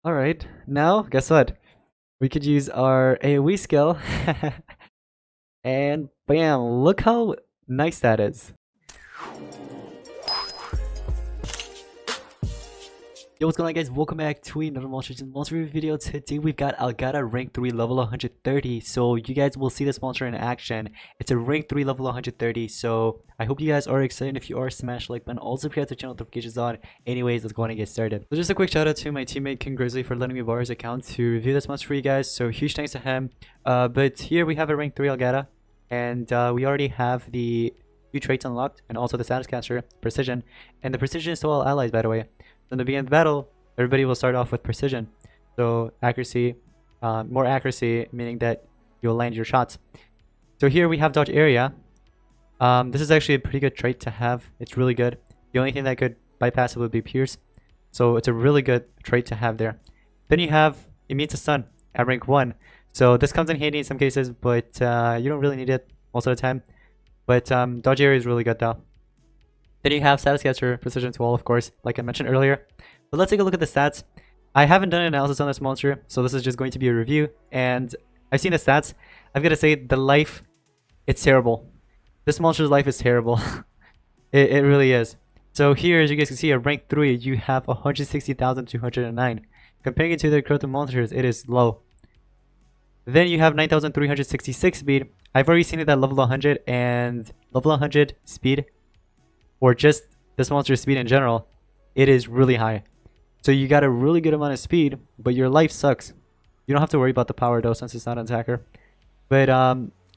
Alright, now guess what? We could use our AoE skill and bam, look how nice that is. Yo, what's going on guys? Welcome back to another monster review video. Today we've got Algata rank 3 level 130. So you guys will see this monster in action. It's a rank 3 level 130. So I hope you guys are excited. If you are, smash like button. Also, if you have the channel notifications on. Anyways, let's go on and get started. So just a quick shout out to my teammate King Grizzly for letting me borrow his account to review this monster for you guys. So huge thanks to him. But here we have a rank 3 Algata. And we already have the few traits unlocked. And also the status caster, precision. And the precision is to all allies, by the way. In the beginning of the battle, everybody will start off with precision. So accuracy, more accuracy, meaning that you'll land your shots. So here we have dodge area. This is actually a pretty good trait to have. It's really good. The only thing that could bypass it would be pierce. So it's a really good trait to have there. Then you have immune to stun at rank 1. So this comes in handy in some cases, but you don't really need it most of the time. But dodge area is really good though. Then you have status caster, precision to all, of course, like I mentioned earlier. But let's take a look at the stats. I haven't done an analysis on this monster, so this is just going to be a review. And I've seen the stats. I've got to say, the life, it's terrible. This monster's life is terrible. it really is. So here, as you guys can see, at rank 3, you have 160,209. Comparing it to the current monsters, it is low. Then you have 9,366 speed. I've already seen it at level 100, and level 100 speed, or just this monster's speed in general, it is really high. So you got a really good amount of speed, but your life sucks. You don't have to worry about the power though, since it's not an attacker. But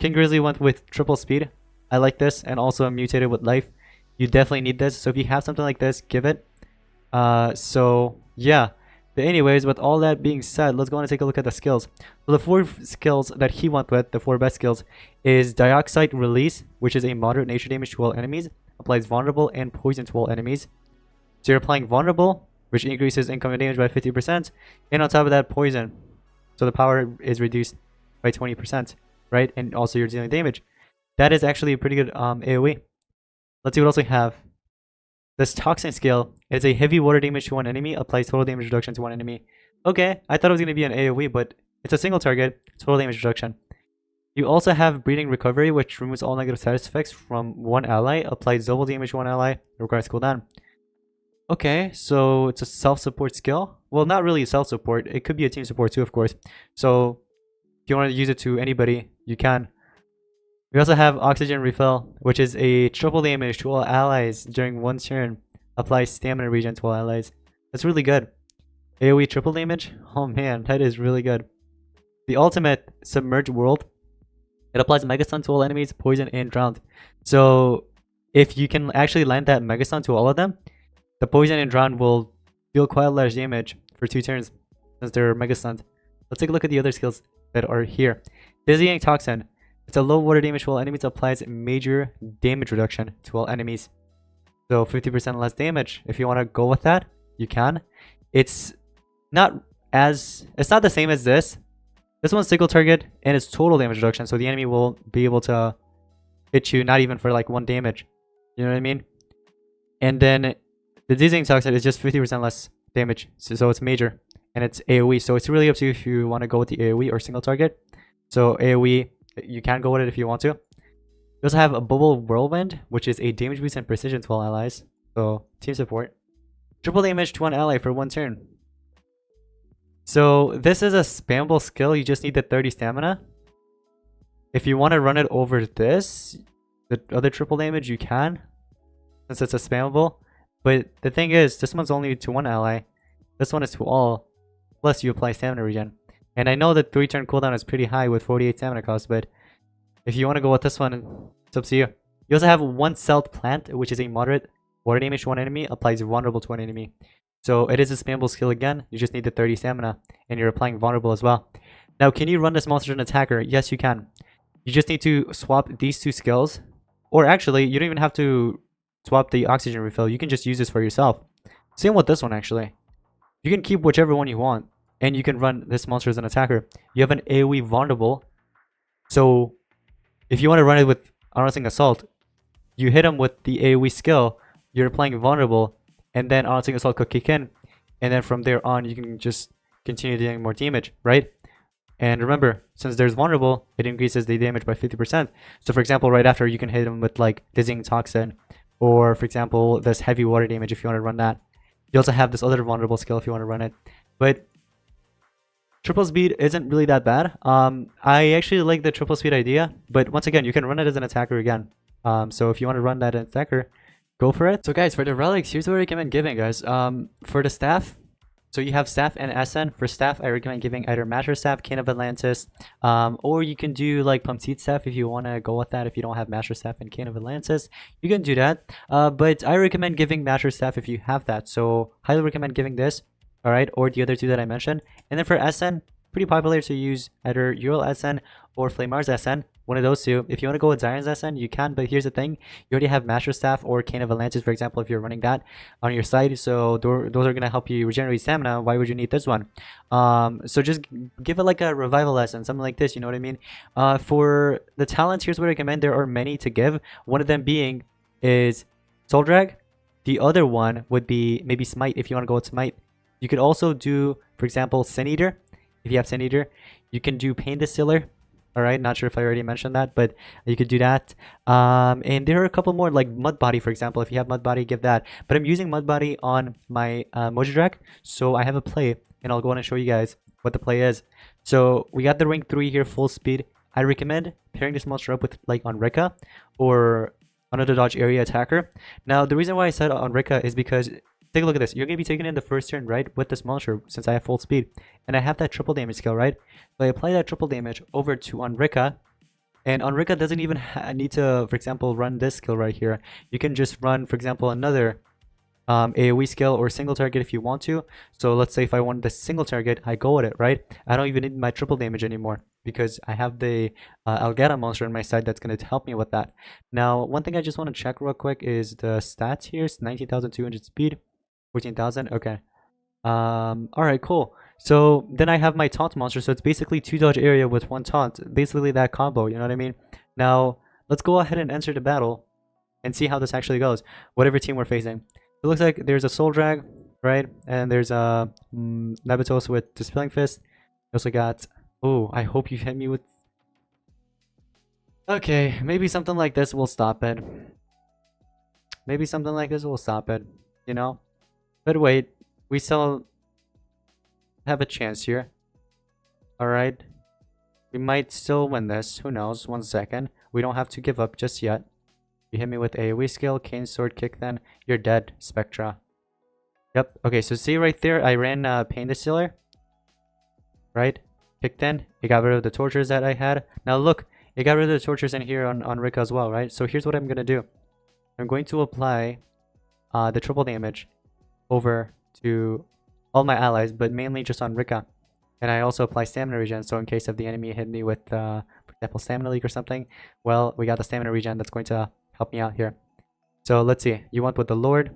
King Grizzly went with triple speed. I like this, and also mutated with life. You definitely need this, so if you have something like this, give it. So yeah. But anyways, with all that being said, let's go on and take a look at the skills. So the 4 skills that he went with, the 4 best skills, is Dioxide Release, which is a moderate nature damage to all enemies. Applies vulnerable and poison to all enemies. So you're applying vulnerable, which increases incoming damage by 50%, and on top of that, poison. So the power is reduced by 20%, right? And also you're dealing damage. That is actually a pretty good AoE. Let's see what else we have. This toxin skill is a heavy water damage to one enemy, applies total damage reduction to one enemy. Okay, I thought it was going to be an AoE, but it's a single target, total damage reduction. You also have Breeding Recovery, which removes all negative status effects from one ally, applies double damage to one ally, requires cooldown. Okay, so it's a self-support skill. Well, not really self-support. It could be a team support too, of course. So if you want to use it to anybody, you can. We also have Oxygen Refill, which is a triple damage to all allies during one turn, applies stamina regen to all allies. That's really good. AoE triple damage? Oh man, that is really good. The ultimate Submerged World. It applies Mega Stun to all enemies, poison, and drowned. So if you can actually land that Mega Stun to all of them, the poison and drowned will deal quite a large damage for 2 turns since they're Mega Stunned. Let's take a look at the other skills that are here. Dizzying Toxin. It's a low water damage to all enemies, applies major damage reduction to all enemies. So 50% less damage. If you want to go with that, you can. It's not the same as this. This one's single target and it's total damage reduction, so the enemy will be able to hit you not even for like 1 damage. You know what I mean? And then the Dizzying Toxin is just 50% less damage, so it's major, and it's AoE. So it's really up to you if you want to go with the AoE or single target. So AoE, you can go with it if you want to. You also have a Bubble Whirlwind, which is a damage boost and precision to all allies. So team support. Triple damage to one ally for 1 turn. So this is a spammable skill. You just need the 30 stamina. If you want to run it over this, the other triple damage, you can, since it's a spammable. But the thing is, this one's only to one ally. This one is to all. Plus you apply stamina regen. And I know that 3 turn cooldown is pretty high with 48 stamina cost, but if you want to go with this one, it's up to you. You also have one Celled Plant, which is a moderate water damage to one enemy, applies vulnerable to one enemy. So it is a spammable skill again. You just need the 30 stamina, and you're applying vulnerable as well. Now, can you run this monster as an attacker? Yes, you can. You just need to swap these 2 skills. Or actually, you don't even have to swap the Oxygen Refill. You can just use this for yourself. Same with this one, actually. You can keep whichever one you want, and you can run this monster as an attacker. You have an AoE vulnerable. So if you want to run it with Unrelenting Assault, you hit him with the AoE skill, you're applying vulnerable, and then Unrelenting Assault could kick in, and then from there on you can just continue dealing more damage, right? And remember, since there's vulnerable, it increases the damage by 50%. So for example, right after, you can hit him with like dizzying toxin, or for example, this heavy water damage if you want to run that. You also have this other vulnerable skill if you want to run it. But triple speed isn't really that bad. I actually like the triple speed idea, but once again, you can run it as an attacker again. So if you want to run that as an attacker, go for it. So guys, for the relics, here's what I recommend giving, guys. For the staff, so you have staff and SN. For staff, I recommend giving either Master Staff, Cane of Atlantis, or you can do like Pumpseed Staff if you want to go with that. If you don't have Master Staff and Cane of Atlantis, you can do that. But I recommend giving Master Staff if you have that. So highly recommend giving this, all right, or the other two that I mentioned. And then for SN, pretty popular to use either Ural SN or Flamar's SN. One of those two. If you want to go with Zion's SN, you can, but here's the thing. You already have Master Staff or Cane of Atlantis, for example, if you're running that on your side. So those are going to help you regenerate stamina. Why would you need this one? So just give it like a revival lesson, something like this, you know what I mean? For the talents, here's what I recommend. There are many to give. One of them being is Soul Drag. The other one would be maybe Smite, if you want to go with Smite. You could also do, for example, Sin Eater. If you have Sin Eater, you can do Pain Distiller. All right, not sure if I already mentioned that, but you could do that. And there are a couple more, like Mud Body, for example. If you have Mud Body, give that. But I'm using Mud Body on my Mojo Drac, so I have a play, and I'll go on and show you guys what the play is. So we got the rank 3 here, full speed. I recommend pairing this monster up with like on Rika or another dodge area attacker. Now, the reason why I said on Rika is because take a look at this. You're going to be taking in the first turn, right, with this monster since I have full speed. And I have that triple damage skill, right? So I apply that triple damage over to Onrika. And Onrika doesn't even need to, for example, run this skill right here. You can just run, for example, another AoE skill or single target if you want to. So let's say if I want the single target, I go with it, right? I don't even need my triple damage anymore because I have the Algata monster on my side that's going to help me with that. Now, one thing I just want to check real quick is the stats here. It's 19,200 speed. 14,000. Okay. All right, cool. So then I have my taunt monster. So it's basically 2 dodge area with 1 taunt. Basically that combo. You know what I mean? Now let's go ahead and enter the battle and see how this actually goes. Whatever team we're facing. It looks like there's a Soul Drag, right? And there's a Nabatos with Dispelling Fist. We also got. Oh, I hope you hit me with. Okay, maybe something like this will stop it. Maybe something like this will stop it. You know. But wait, we still have a chance here. Alright. We might still win this. Who knows? 1 second. We don't have to give up just yet. You hit me with AoE skill, Cane Sword Kick then. You're dead, Spectra. Yep. Okay, so see right there, I ran Pain Distiller. Right? Kicked in. It got rid of the tortures that I had. Now look, it got rid of the tortures in here on Rika as well, right? So here's what I'm going to do. I'm going to apply the triple damage over to all my allies, but mainly just on Rika. And I also apply stamina regen, so in case of the enemy hit me with, for example, stamina leak or something, well, we got the stamina regen that's going to help me out here. So let's see. You went with the Lord.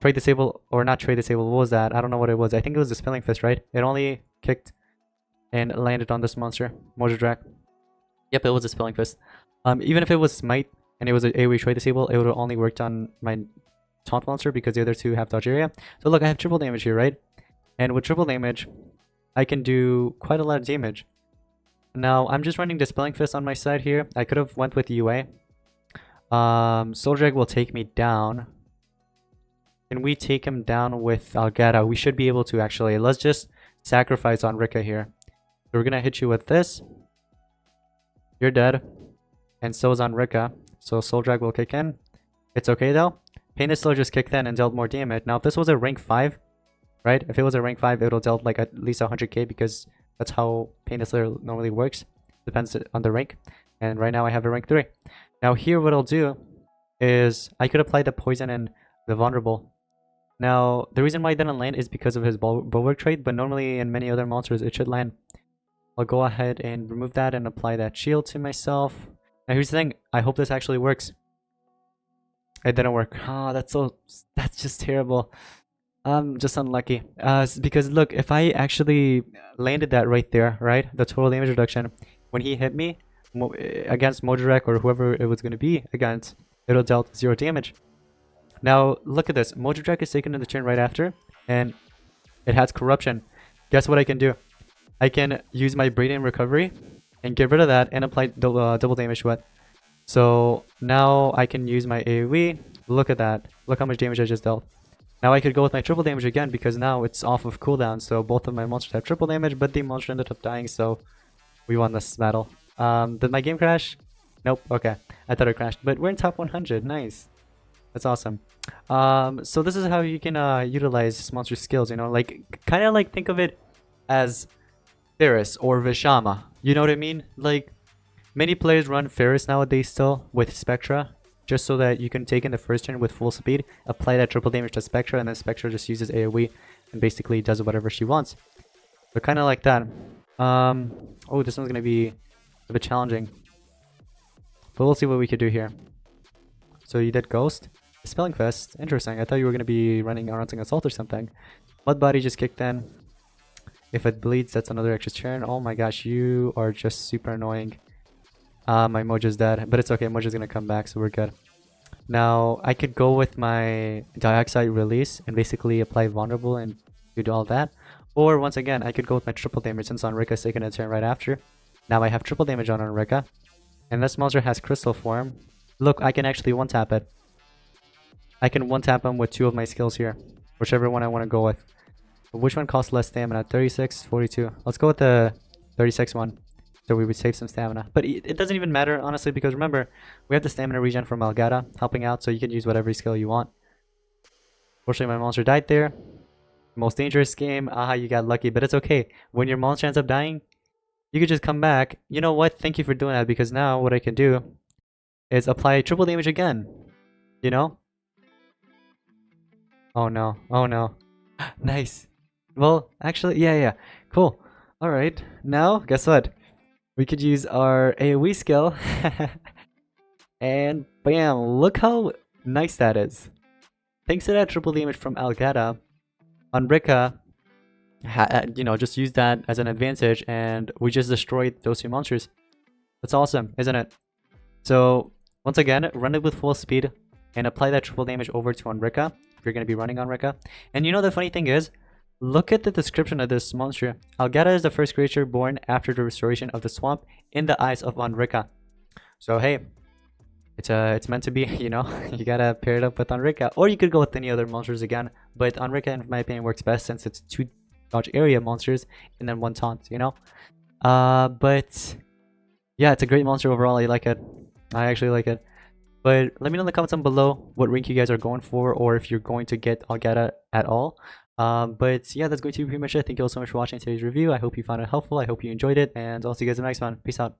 Trade disable, or not trade disable, what was that? I don't know what it was. I think it was the Spilling Fist, right? It only kicked and landed on this monster, Mojo Drac. Yep, it was a Spilling Fist. Even if it was Smite and it was an AoE trade disable, it would have only worked on my taunt monster because the other two have dodge area. So look, I have triple damage here, right? And with triple damage, I can do quite a lot of damage. Now, I'm just running Dispelling Fist on my side here. I could have went with UA. Soul Drag will take me down. Can we take him down with Algata? We should be able to, actually. Let's just sacrifice on Rika here. So we're going to hit you with this. You're dead. And so is on Rika. So Soul Drag will kick in. It's okay, though. Pain Distiller just kicked in and dealt more damage. Now, if this was a rank 5, right? If it was a rank 5, it would have dealt like at least 100k because that's how Pain Distiller normally works. Depends on the rank. And right now I have a rank 3. Now here what I'll do is I could apply the poison and the vulnerable. Now, the reason why it didn't land is because of his bulwark trait, but normally in many other monsters it should land. I'll go ahead and remove that and apply that shield to myself. Now here's the thing. I hope this actually works. It didn't work. Oh, that's just terrible. Just unlucky. Because look, if I actually landed that right there, right? The total damage reduction, when he hit me against Modurek or whoever it was going to be against, it'll dealt 0 damage. Now, look at this. Modurek is taken in the turn right after, and it has corruption. guess what I can do? I can use my Breeding Recovery and get rid of that and apply double damage to it. So now I can use my AoE. Look at that. Look how much damage I just dealt. Now I could go with my triple damage again because now it's off of cooldown. So both of my monsters have triple damage, but the monster ended up dying, so we won this battle. Did my game crash? Nope. Okay. I thought it crashed, but we're in top 100. Nice. That's awesome. So this is how you can utilize this monster's skills, you know, like kind of like think of it as Ferris or Vishama. You know what I mean? Like many players run Ferris nowadays still with Spectra, just so that you can take in the first turn with full speed, apply that triple damage to Spectra, and then Spectra just uses AoE and basically does whatever she wants. So kind of like that. Oh, this one's gonna be a bit challenging, but we'll see what we could do here. So you did Ghost. Spelling Fest. Interesting. I thought you were gonna be running Arousing Assault or something. Mud Body just kicked in. If it bleeds, that's another extra turn. Oh my gosh, you are just super annoying. My Mojo's dead, but it's okay. Mojo's gonna come back, so we're good. Now I could go with my Dioxide Release and basically apply Vulnerable and do all that. Or once again, I could go with my triple damage since Onrika's taking a turn right after. Now I have triple damage on Onrika, and this monster has Crystal Form. Look, I can actually one-tap it. I can one-tap him with two of my skills here, whichever one I want to go with. But which one costs less stamina? 36, 42. Let's go with the 36 one, so we would save some stamina. But it doesn't even matter, honestly, because remember, we have the stamina regen from Algata helping out, so you can use whatever skill you want. Fortunately, my monster died there. Most dangerous game. Aha, you got lucky, but it's okay. When your monster ends up dying, you could just come back. You know what? Thank you for doing that, because now what I can do is apply triple damage again. You know? Oh no. Oh no. Nice. Well, actually, yeah. Cool. Alright. Now, guess what? We could use our AoE skill. And bam! Look how nice that is. Thanks to that triple damage from Algata, Onrika, you know, just used that as an advantage, and we just destroyed those two monsters. That's awesome, isn't it? So, once again, run it with full speed and apply that triple damage over to Onrika if you're going to be running Onrika. And you know the funny thing is, look at the description of this monster. Algata is the first creature born after the restoration of the swamp in the eyes of Onrika. So hey, it's meant to be, you know. You gotta pair it up with Onrika, or you could go with any other monsters again. But Onrika, in my opinion, works best since it's two dodge area monsters and then one taunt, you know. But yeah, it's a great monster overall. I like it. I actually like it. But let me know in the comments down below what rank you guys are going for, or if you're going to get Algata at all. But yeah, that's going to be pretty much it. Thank you all so much for watching today's review. I hope you found it helpful. I hope you enjoyed it, and I'll see you guys in the next one. Peace out.